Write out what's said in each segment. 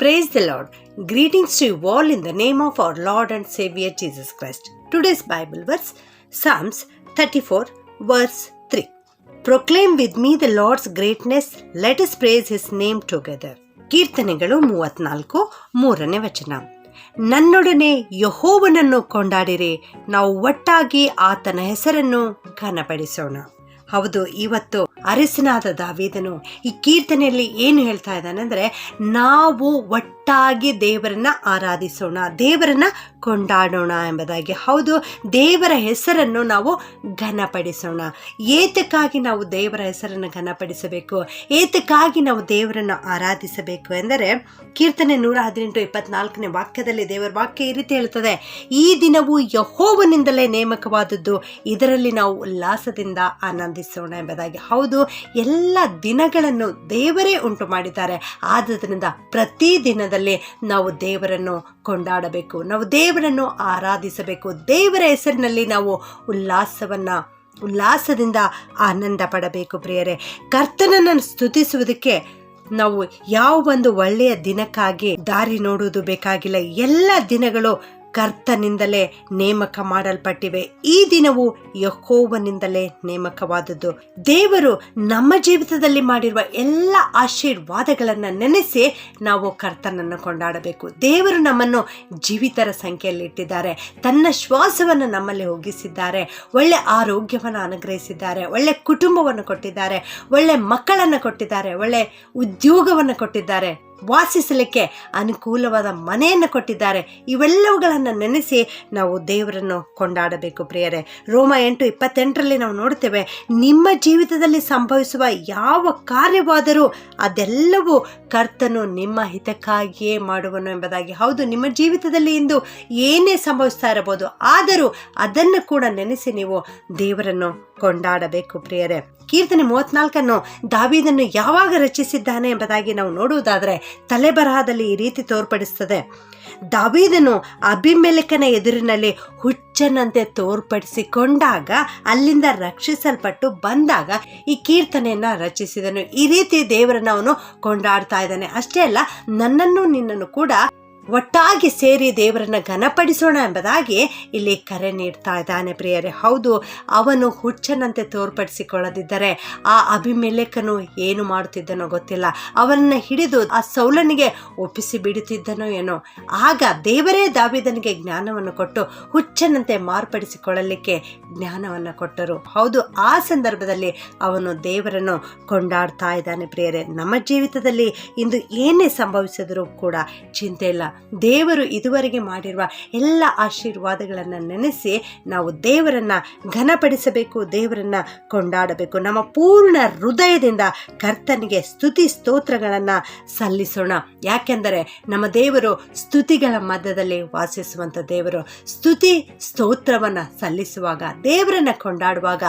Praise the Lord. Greetings to you all in the name of our Lord and Savior Jesus Christ. Today's Bible verse, Psalms 34 verse 3. Proclaim with me the Lord's greatness. Let us praise His name together. ಕೀರ್ತನೆಗಳು 34 ವಚನ. ನನ್ನೊಡನೆ ಯೆಹೋವನನ್ನು ಕೊಂಡಾಡಿರಿ, ನಾವು ಒಟ್ಟಾಗಿ ಆತನ ಹೆಸರನ್ನು ಘನಪಡಿಸೋಣ. ಹೌದು, ಇವತ್ತು ಅರಸನಾದ ದಾವೀದನು ಈ ಕೀರ್ತನೆಯಲ್ಲಿ ಏನು ಹೇಳ್ತಾ ಇದ್ದಾನೆ ಅಂದರೆ, ನಾವು ಒಟ್ಟಾಗಿ ದೇವರನ್ನ ಆರಾಧಿಸೋಣ, ದೇವರನ್ನ ಕೊಂಡಾಡೋಣ ಎಂಬುದಾಗಿ. ಹೌದು, ದೇವರ ಹೆಸರನ್ನು ನಾವು ಘನಪಡಿಸೋಣ. ಏತಕ್ಕಾಗಿ ನಾವು ದೇವರ ಹೆಸರನ್ನು ಘನಪಡಿಸಬೇಕು, ಏತಕ್ಕಾಗಿ ನಾವು ದೇವರನ್ನು ಆರಾಧಿಸಬೇಕು ಎಂದರೆ, ಕೀರ್ತನೆ 118:24 ವಾಕ್ಯದಲ್ಲಿ ದೇವರ ವಾಕ್ಯ ಈ ರೀತಿ ಹೇಳ್ತದೆ, ಈ ದಿನವು ಯೆಹೋವನಿಂದಲೇ ನೇಮಕವಾದದ್ದು, ಇದರಲ್ಲಿ ನಾವು ಉಲ್ಲಾಸದಿಂದ ಆನಂದಿಸೋಣ ಎಂಬುದಾಗಿ. ಹೌದು, ಎಲ್ಲ ದಿನಗಳನ್ನು ದೇವರೇ ಉಂಟು ಮಾಡಿದ್ದಾರೆ. ಆದುದರಿಂದ ಪ್ರತಿ ದಿನದಲ್ಲಿ ನಾವು ದೇವರನ್ನು ಕೊಂಡಾಡಬೇಕು, ನಾವು ದೇವರನ್ನು ಆರಾಧಿಸಬೇಕು. ದೇವರ ಹೆಸರಿನಲ್ಲಿ ನಾವು ಉಲ್ಲಾಸದಿಂದ ಆನಂದ ಪಡಬೇಕು. ಪ್ರಿಯರೇ, ಕರ್ತನನ್ನು ಸ್ತುತಿಸುವುದಕ್ಕೆ ನಾವು ಯಾವ ಒಂದು ಒಳ್ಳೆಯ ದಿನಕ್ಕಾಗಿ ದಾರಿ ನೋಡುವುದು ಬೇಕಾಗಿಲ್ಲ. ಎಲ್ಲ ದಿನಗಳು ಕರ್ತನಿಂದಲೇ ನೇಮಕ ಮಾಡಲ್ಪಟ್ಟಿವೆ. ಈ ದಿನವು ಯೆಹೋವನಿಂದಲೇ ನೇಮಕವಾದದ್ದು. ದೇವರು ನಮ್ಮ ಜೀವಿತದಲ್ಲಿ ಮಾಡಿರುವ ಎಲ್ಲ ಆಶೀರ್ವಾದಗಳನ್ನು ನೆನೆಸಿ ನಾವು ಕರ್ತನನ್ನು ಕೊಂಡಾಡಬೇಕು. ದೇವರು ನಮ್ಮನ್ನು ಜೀವಿತರ ಸಂಖ್ಯೆಯಲ್ಲಿ ಇಟ್ಟಿದ್ದಾರೆ, ತನ್ನ ಶ್ವಾಸವನ್ನು ನಮ್ಮಲ್ಲಿ ಹೋಗಿಸಿದ್ದಾರೆ, ಒಳ್ಳೆ ಆರೋಗ್ಯವನ್ನು ಅನುಗ್ರಹಿಸಿದ್ದಾರೆ, ಒಳ್ಳೆ ಕುಟುಂಬವನ್ನು ಕೊಟ್ಟಿದ್ದಾರೆ, ಒಳ್ಳೆ ಮಕ್ಕಳನ್ನು ಕೊಟ್ಟಿದ್ದಾರೆ, ಒಳ್ಳೆ ಉದ್ಯೋಗವನ್ನು ಕೊಟ್ಟಿದ್ದಾರೆ, ವಾಸಿಸಲಿಕ್ಕೆ ಅನುಕೂಲವಾದ ಮನೆಯನ್ನು ಕೊಟ್ಟಿದ್ದಾರೆ. ಇವೆಲ್ಲವುಗಳನ್ನು ನೆನೆಸಿ ನಾವು ದೇವರನ್ನು ಕೊಂಡಾಡಬೇಕು. ಪ್ರಿಯರೇ, ರೋಮ 8:28 ನಾವು ನೋಡ್ತೇವೆ, ನಿಮ್ಮ ಜೀವಿತದಲ್ಲಿ ಸಂಭವಿಸುವ ಯಾವ ಕಾರ್ಯವಾದರೂ ಅದೆಲ್ಲವೂ ಕರ್ತನು ನಿಮ್ಮ ಹಿತಕ್ಕಾಗಿಯೇ ಮಾಡುವನು ಎಂಬುದಾಗಿ. ಹೌದು, ನಿಮ್ಮ ಜೀವಿತದಲ್ಲಿ ಇಂದು ಏನೇ ಸಂಭವಿಸ್ತಾ ಇರಬಹುದು, ಆದರೂ ಅದನ್ನು ಕೂಡ ನೆನೆಸಿ ನೀವು ದೇವರನ್ನು ಕೊಂಡಾಡಬೇಕು. ಪ್ರಿಯರೇ, ಕೀರ್ತನೆ 34 ದಾವೀದನ್ನು ಯಾವಾಗ ರಚಿಸಿದ್ದಾನೆ ಎಂಬುದಾಗಿ ನಾವು ನೋಡುವುದಾದರೆ, ತಲೆಬರಹದಲ್ಲಿ ಈ ರೀತಿ ತೋರ್ಪಡಿಸ್ತದೆ, ದಾವೀದನು ಅಬೀಮೆಲೆಕನ ಎದುರಿನಲ್ಲಿ ಹುಚ್ಚನಂತೆ ತೋರ್ಪಡಿಸಿಕೊಂಡಾಗ, ಅಲ್ಲಿಂದ ರಕ್ಷಿಸಲ್ಪಟ್ಟು ಬಂದಾಗ ಈ ಕೀರ್ತನೆಯನ್ನ ರಚಿಸಿದನು. ಈ ರೀತಿ ದೇವರನ್ನು ಅವನು ಕೊಂಡಾಡ್ತಾ ಇದ್ದಾನೆ. ಅಷ್ಟೇ ಅಲ್ಲ, ನನ್ನನ್ನು ನಿನ್ನನ್ನು ಕೂಡ ಒಟ್ಟಾಗಿ ಸೇರಿ ದೇವರನ್ನ ಘನಪಡಿಸೋಣ ಎಂಬುದಾಗಿ ಇಲ್ಲಿ ಕರೆ ನೀಡ್ತಾ ಇದ್ದಾನೆ. ಪ್ರಿಯರೇ, ಹೌದು, ಅವನು ಹುಚ್ಚನಂತೆ ತೋರ್ಪಡಿಸಿಕೊಳ್ಳದಿದ್ದರೆ ಆ ಅಬೀಮೆಲೆಕನು ಏನು ಮಾಡುತ್ತಿದ್ದನೋ ಗೊತ್ತಿಲ್ಲ. ಅವನನ್ನು ಹಿಡಿದು ಆ ಸೌಲನಿಗೆ ಒಪ್ಪಿಸಿ ಬಿಡುತ್ತಿದ್ದನೋ ಏನೋ. ಆಗ ದೇವರೇ ದಾವೀದನಿಗೆ ಜ್ಞಾನವನ್ನು ಕೊಟ್ಟು ಹುಚ್ಚನಂತೆ ಮಾರ್ಪಡಿಸಿಕೊಳ್ಳಲಿಕ್ಕೆ ಜ್ಞಾನವನ್ನು ಕೊಟ್ಟರು. ಹೌದು, ಆ ಸಂದರ್ಭದಲ್ಲಿ ಅವನು ದೇವರನ್ನು ಕೊಂಡಾಡ್ತಾ ಇದ್ದಾನೆ. ಪ್ರಿಯರೇ, ನಮ್ಮ ಜೀವಿತದಲ್ಲಿ ಇಂದು ಏನೇ ಸಂಭವಿಸಿದರೂ ಕೂಡ ಚಿಂತೆ ಇಲ್ಲ. ದೇವರು ಇದುವರೆಗೆ ಮಾಡಿರುವ ಎಲ್ಲ ಆಶೀರ್ವಾದಗಳನ್ನು ನೆನೆಸಿ ನಾವು ದೇವರನ್ನ ಘನಪಡಿಸಬೇಕು, ದೇವರನ್ನ ಕೊಂಡಾಡಬೇಕು. ನಮ್ಮ ಪೂರ್ಣ ಹೃದಯದಿಂದ ಕರ್ತನಿಗೆ ಸ್ತುತಿ ಸ್ತೋತ್ರಗಳನ್ನು ಸಲ್ಲಿಸೋಣ. ಯಾಕೆಂದರೆ ನಮ್ಮ ದೇವರು ಸ್ತುತಿಗಳ ಮಧ್ಯದಲ್ಲಿ ವಾಸಿಸುವಂಥ ದೇವರು. ಸ್ತುತಿ ಸ್ತೋತ್ರವನ್ನು ಸಲ್ಲಿಸುವಾಗ, ದೇವರನ್ನ ಕೊಂಡಾಡುವಾಗ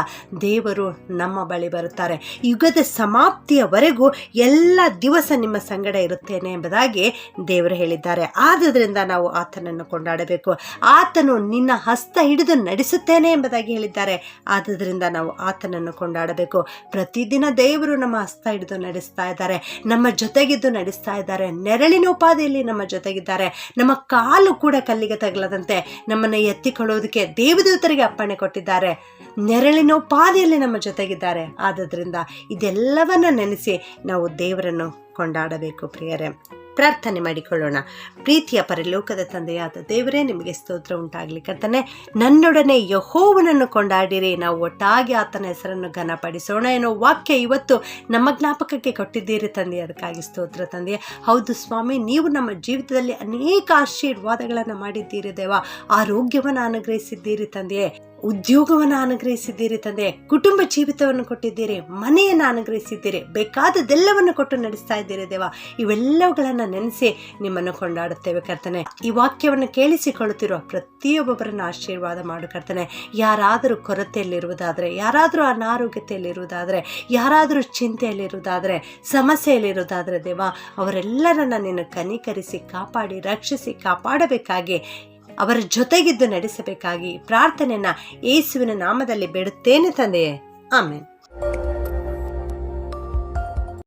ದೇವರು ನಮ್ಮ ಬಳಿ ಬರುತ್ತಾರೆ. ಯುಗದ ಸಮಾಪ್ತಿಯವರೆಗೂ ಎಲ್ಲ ದಿವಸ ನಿಮ್ಮ ಸಂಗಡ ಇರುತ್ತೇನೆ ಎಂಬುದಾಗಿ ದೇವರು ಹೇಳಿದ್ದಾರೆ. ಆದುದರಿಂದ ನಾವು ಆತನನ್ನು ಕೊಂಡಾಡಬೇಕು. ಆತನು ನಿನ್ನ ಹಸ್ತ ಹಿಡಿದು ನಡೆಸುತ್ತೇನೆ ಎಂಬುದಾಗಿ ಹೇಳಿದ್ದಾರೆ. ಆದುದರಿಂದ ನಾವು ಆತನನ್ನು ಕೊಂಡಾಡಬೇಕು. ಪ್ರತಿದಿನ ದೇವರು ನಮ್ಮ ಹಸ್ತ ಹಿಡಿದು ನಡೆಸ್ತಾ ಇದ್ದಾರೆ, ನಮ್ಮ ಜೊತೆಗಿದ್ದು ನಡೆಸ್ತಾ ಇದ್ದಾರೆ. ನೆರಳಿನ ಉಪಾದಿಯಲ್ಲಿ ನಮ್ಮ ಜೊತೆಗಿದ್ದಾರೆ. ನಮ್ಮ ಕಾಲು ಕೂಡ ಕಲ್ಲಿಗೆ ತಗಲದಂತೆ ನಮ್ಮನ್ನು ಎತ್ತಿಕೊಳ್ಳುವುದಕ್ಕೆ ದೇವದೂತರಿಗೆ ಅಪ್ಪಣೆ ಕೊಟ್ಟಿದ್ದಾರೆ. ನೆರಳಿನ ಉಪಾದಿಯಲ್ಲಿ ನಮ್ಮ ಜೊತೆಗಿದ್ದಾರೆ. ಆದುದರಿಂದ ಇದೆಲ್ಲವನ್ನ ನೆನೆಸಿ ನಾವು ದೇವರನ್ನು ಕೊಂಡಾಡಬೇಕು. ಪ್ರಿಯರೇ, ಪ್ರಾರ್ಥನೆ ಮಾಡಿಕೊಳ್ಳೋಣ. ಪ್ರೀತಿಯ ಪರಲೋಕದ ತಂದೆಯಾದ ದೇವರೇ, ನಿಮಗೆ ಸ್ತೋತ್ರ ಉಂಟಾಗಲಿ. ಕರ್ತನೇ, ನನ್ನೊಡನೆ ಯೆಹೋವನನ್ನು ಕೊಂಡಾಡಿರಿ, ನಾವು ಒಟ್ಟಾಗಿ ಆತನ ಹೆಸರನ್ನು ಘನಪಡಿಸೋಣ ಎನ್ನುವ ವಾಕ್ಯ ಇವತ್ತು ನಮ್ಮ ಜ್ಞಾಪಕಕ್ಕೆ ಕೊಟ್ಟಿದ್ದೀರಿ ತಂದೆ, ಅದಕ್ಕಾಗಿ ಸ್ತೋತ್ರ ತಂದೆ. ಹೌದು ಸ್ವಾಮಿ, ನೀವು ನಮ್ಮ ಜೀವಿತದಲ್ಲಿ ಅನೇಕ ಆಶೀರ್ವಾದಗಳನ್ನು ಮಾಡಿದ್ದೀರಿ ದೇವ. ಆರೋಗ್ಯವನ್ನು ಅನುಗ್ರಹಿಸಿದ್ದೀರಿ ತಂದೆಯೇ, ಉದ್ಯೋಗವನ್ನು ಅನುಗ್ರಹಿಸಿದ್ದೀರಿ ತಂದೆ, ಕುಟುಂಬ ಜೀವಿತವನ್ನು ಕೊಟ್ಟಿದ್ದೀರಿ, ಮನೆಯನ್ನು ಅನುಗ್ರಹಿಸಿದ್ದೀರಿ, ಬೇಕಾದದೆಲ್ಲವನ್ನು ಕೊಟ್ಟು ನಡೆಸ್ತಾ ಇದ್ದೀರಿ ದೇವ. ಇವೆಲ್ಲವುಗಳನ್ನು ನೆನೆಸಿ ನಿಮ್ಮನ್ನು ಕೊಂಡಾಡುತ್ತೇವೆ ಕರ್ತನೆ. ಈ ವಾಕ್ಯವನ್ನು ಕೇಳಿಸಿಕೊಳ್ಳುತ್ತಿರುವ ಪ್ರತಿಯೊಬ್ಬೊಬ್ಬರನ್ನು ಆಶೀರ್ವಾದ ಮಾಡು ಕರ್ತನೆ. ಯಾರಾದರೂ ಕೊರತೆಯಲ್ಲಿರುವುದಾದರೆ, ಯಾರಾದರೂ ಅನಾರೋಗ್ಯತೆಯಲ್ಲಿರುವುದಾದರೆ, ಯಾರಾದರೂ ಚಿಂತೆಯಲ್ಲಿರುವುದಾದರೆ, ಸಮಸ್ಯೆಯಲ್ಲಿರುವುದಾದರೆ ದೇವ, ಅವರೆಲ್ಲರನ್ನ ನೀನು ಕನಿಕರಿಸಿ ಕಾಪಾಡಿ ರಕ್ಷಿಸಿ ಕಾಪಾಡಬೇಕಾಗಿ, ಅವರ ಜೊತೆಗಿದ್ದು ನಡೆಸಬೇಕಾಗಿ ಪ್ರಾರ್ಥನೆಯನ್ನ ಯೇಸುವಿನ ನಾಮದಲ್ಲಿ ಬೇಡುತ್ತೇನೆ ತಂದೆಯೇ. ಆಮೆನ್.